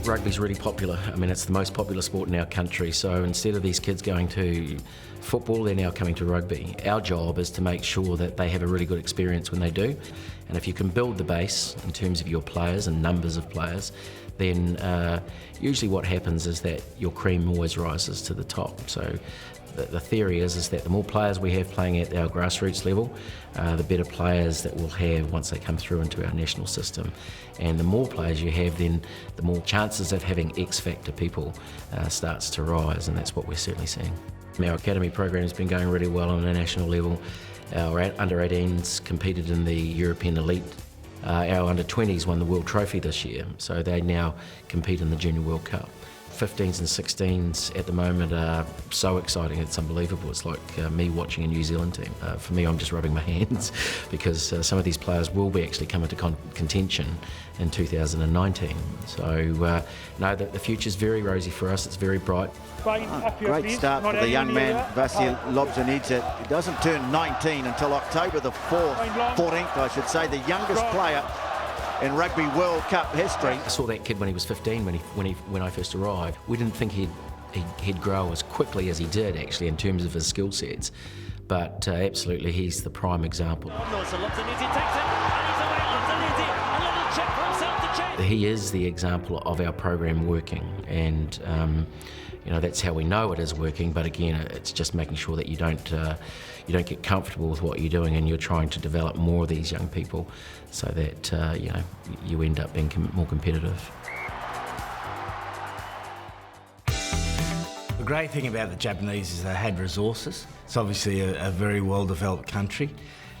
Rugby's really popular. I mean, it's the most popular sport in our country, so instead of these kids going to football, they're now coming to rugby. Our job is to make sure that they have a really good experience when they do, and if you can build the base in terms of your players and numbers of players, then usually what happens is that your cream always rises to the top. So the theory is that the more players we have playing at our grassroots level, the better players that we'll have once they come through into our national system. And the more players you have, then the more chances of having X-factor people starts to rise, and that's what we're certainly seeing. Our academy program has been going really well on a national level. Our under-18s competed in the European Elite. Our under-20s won the World Trophy this year, so they now compete in the Junior World Cup. 15s and 16s at the moment are so exciting, it's unbelievable. It's like me watching a New Zealand team. For me, I'm just rubbing my hands because some of these players will be actually come into contention in 2019. So no, the future's very rosy for us, it's very bright. Great start for the young man, Vasil Lobzanidze. He doesn't turn 19 until October the 14th, I should say, the youngest player in Rugby World Cup history. I saw that kid when he was 15, when I first arrived. We didn't think he'd grow as quickly as he did, actually, in terms of his skill sets. But absolutely, he's the prime example. He is the example of our program working, and you know, that's how we know it is working. But again, it's just making sure that you don't get comfortable with what you're doing, and you're trying to develop more of these young people, so that you know, you end up being more competitive. The great thing about the Japanese is they had resources. It's obviously a very well-developed country,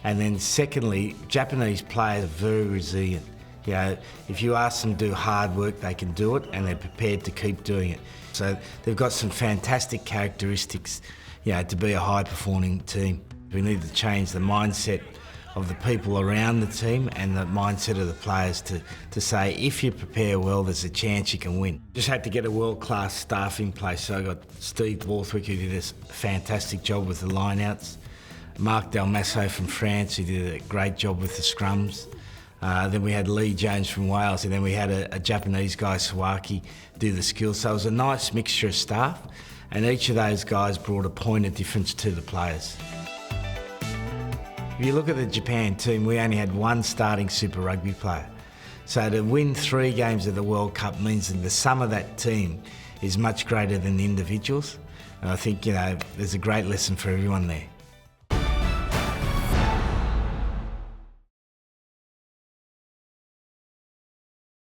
and then secondly, Japanese players are very resilient. You know, if you ask them to do hard work, they can do it, and they're prepared to keep doing it. So they've got some fantastic characteristics, you know, to be a high-performing team. We need to change the mindset of the people around the team and the mindset of the players to say, if you prepare well, there's a chance you can win. Just had to get a world-class staff in place. So I got Steve Borthwick, who did a fantastic job with the line-outs. Marc Dalmasso from France, who did a great job with the scrums. Then we had Lee Jones from Wales, and then we had a Japanese guy, Sawaki, do the skills. So it was a nice mixture of staff, and each of those guys brought a point of difference to the players. If you look at the Japan team, we only had one starting Super Rugby player. So to win 3 games of the World Cup means that the sum of that team is much greater than the individuals. And I think, you know, there's a great lesson for everyone there.